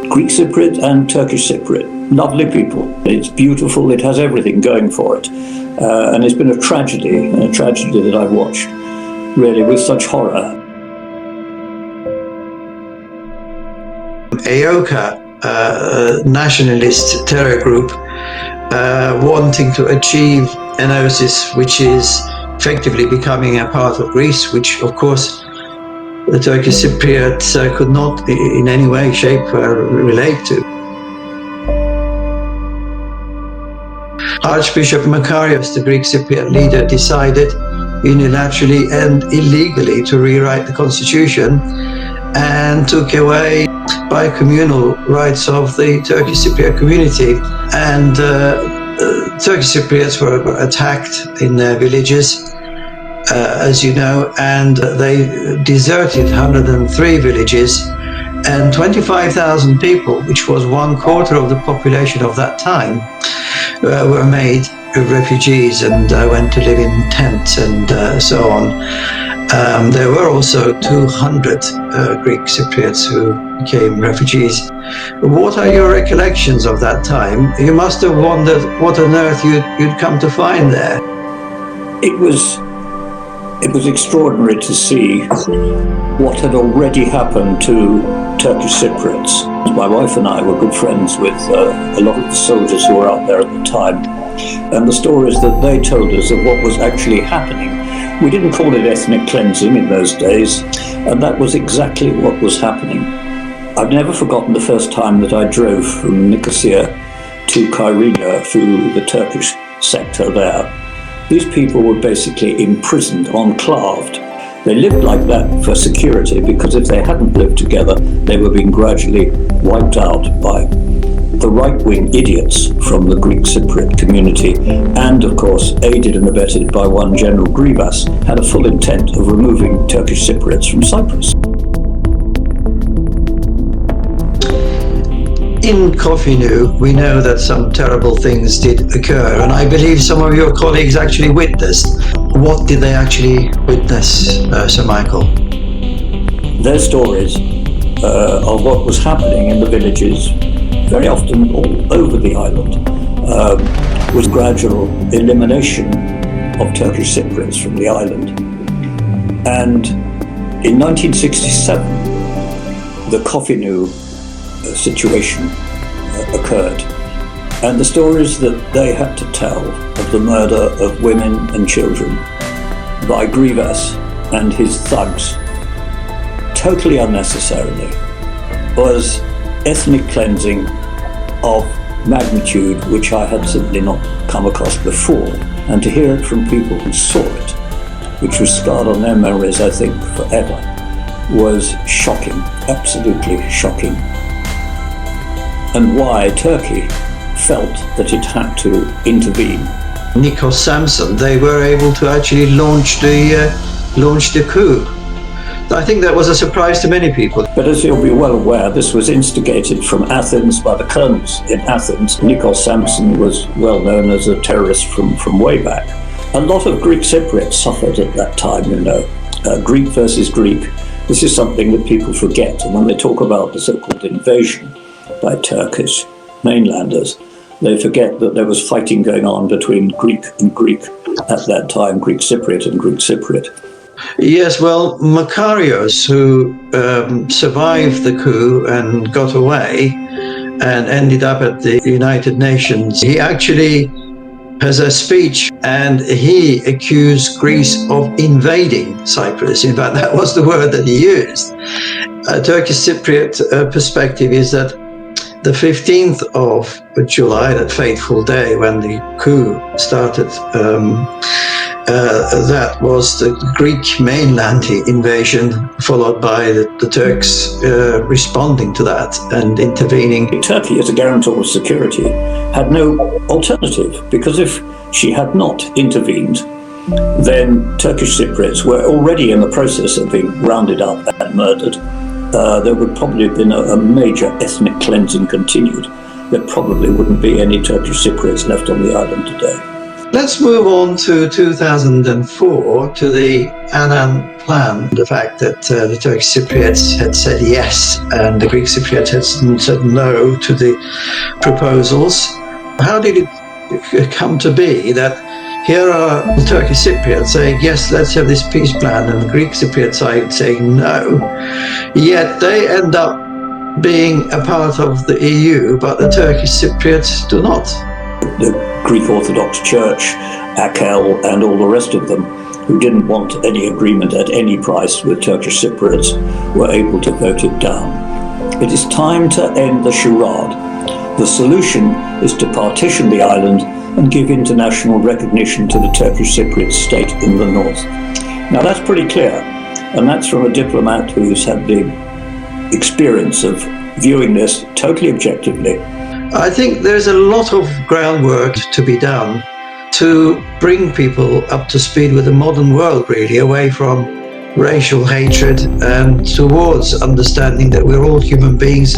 Greek Cypriot and Turkish Cypriot. Lovely people. It's beautiful. It has everything going for it. And it's been a tragedy that I've watched, really, with such horror. AOKA, nationalist terror group, wanting to achieve enosis, which is effectively becoming a part of Greece, which of course the Turkish Cypriots could not in any way, shape, relate to. Archbishop Makarios, the Greek Cypriot leader, decided unilaterally and illegally to rewrite the constitution and took away bi-communal rights of the Turkish Cypriot community. And Turkish Cypriots were attacked in their villages, as you know, and they deserted 103 villages, and 25,000 people, which was 1/4 of the population of that time, were made refugees and went to live in tents and so on. There were also 200 Greek Cypriots who became refugees. What are your recollections of that time? You must have wondered what on earth you'd come to find there. It was extraordinary to see what had already happened to Turkish Cypriots. My wife and I were good friends with a lot of the soldiers who were out there at the time, and the stories that they told us of what was actually happening. We didn't call it ethnic cleansing in those days, and that was exactly what was happening. I've never forgotten the first time that I drove from Nicosia to Kyrenia through the Turkish sector there. These people were basically imprisoned, enclaved. They lived like that for security, because if they hadn't lived together, they were being gradually wiped out by the right-wing idiots from the Greek Cypriot community, and of course aided and abetted by one General Grivas, had a full intent of removing Turkish Cypriots from Cyprus. In Kofinu, we know that some terrible things did occur, and I believe some of your colleagues actually witnessed. What did they actually witness, Sir Michael? Their stories of what was happening in the villages, very often all over the island, was gradual elimination of Turkish Cypriots from the island. And in 1967, the Kofinu situation occurred, and the stories that they had to tell of the murder of women and children by Grivas and his thugs, totally unnecessarily, was ethnic cleansing of magnitude which I had simply not come across before, and to hear it from people who saw it, which was scarred on their memories, I think, forever, was shocking, absolutely shocking. And why Turkey felt that it had to intervene. Nikos Samson, they were able to actually launch the coup. I think that was a surprise to many people. But as you'll be well aware, this was instigated from Athens by the colonels in Athens. Nikos Samson was well known as a terrorist from way back. A lot of Greek Cypriots suffered at that time, you know. Greek versus Greek. This is something that people forget, and when they talk about the so-called invasion by Turkish mainlanders, they forget that there was fighting going on between Greek and Greek at that time, Greek Cypriot and Greek Cypriot. Yes, well, Makarios, who survived the coup and got away and ended up at the United Nations, he actually has a speech, and he accused Greece of invading Cyprus. In fact, that was the word that he used. A Turkish Cypriot perspective is that the 15th of July, that fateful day when the coup started, that was the Greek mainland invasion, followed by the Turks responding to that and intervening. Turkey, as a guarantor of security, had no alternative, because if she had not intervened, then Turkish Cypriots were already in the process of being rounded up and murdered. There would probably have been a major ethnic cleansing continued. There probably wouldn't be any Turkish Cypriots left on the island today. Let's move on to 2004, to the Annan Plan, the fact that the Turkish Cypriots had said yes and the Greek Cypriots had said no to the proposals. How did it come to be that here are the Turkish Cypriots saying, yes, let's have this peace plan, and the Greek Cypriot side saying no, yet they end up being a part of the EU, but the Turkish Cypriots do not? The Greek Orthodox Church, AKEL, and all the rest of them, who didn't want any agreement at any price with Turkish Cypriots, were able to vote it down. It is time to end the charade. The solution is to partition the island and give international recognition to the Turkish Cypriot state in the north. Now that's pretty clear, and that's from a diplomat who's had the experience of viewing this totally objectively. I think there's a lot of groundwork to be done to bring people up to speed with the modern world, really, away from racial hatred and towards understanding that we're all human beings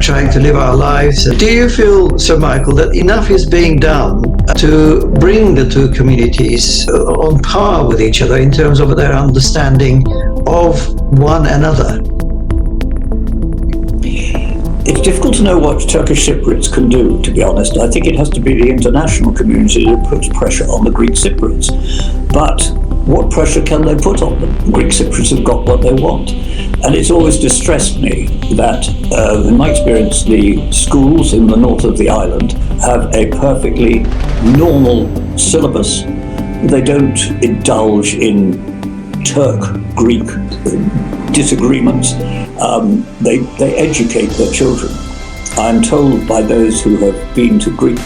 trying to live our lives. Do you feel, Sir Michael, that enough is being done to bring the two communities on par with each other in terms of their understanding of one another? It's difficult to know what Turkish Cypriots can do, to be honest. I think it has to be the international community that puts pressure on the Greek Cypriots. But what pressure can they put on them? The Greek Cypriots have got what they want. And it's always distressed me that, in my experience, the schools in the north of the island have a perfectly normal syllabus. They don't indulge in Turk-Greek disagreements. They educate their children. I'm told by those who have been to Greek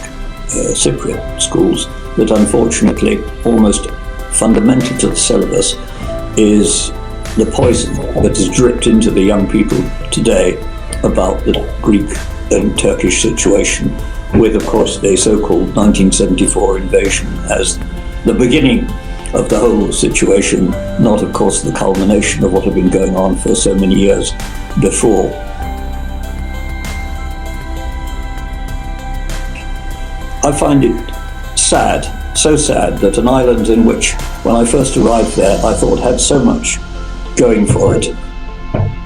Cypriot schools that unfortunately almost fundamental to the syllabus is the poison that is dripped into the young people today about the Greek and Turkish situation, with of course the so-called 1974 invasion as the beginning of the whole situation, not of course the culmination of what had been going on for so many years before. I find it sad, so sad, that an island in which, when I first arrived there, I thought had so much going for it,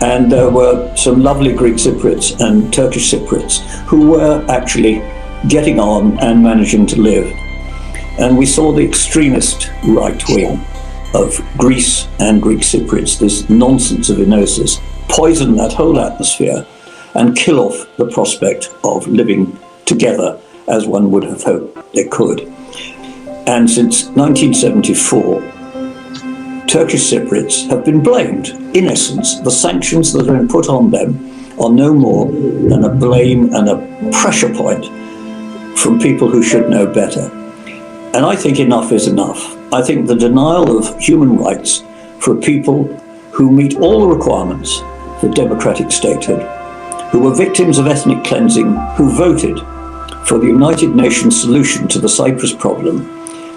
and there were some lovely Greek Cypriots and Turkish Cypriots who were actually getting on and managing to live. And we saw the extremist right wing of Greece and Greek Cypriots, this nonsense of enosis, poison that whole atmosphere and kill off the prospect of living together as one would have hoped they could. And since 1974, Turkish Cypriots have been blamed. In essence, the sanctions that have been put on them are no more than a blame and a pressure point from people who should know better. And I think enough is enough. I think the denial of human rights for people who meet all the requirements for democratic statehood, who were victims of ethnic cleansing, who voted for the United Nations solution to the Cyprus problem,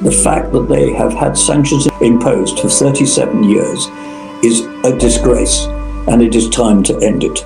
the fact that they have had sanctions imposed for 37 years is a disgrace, and it is time to end it.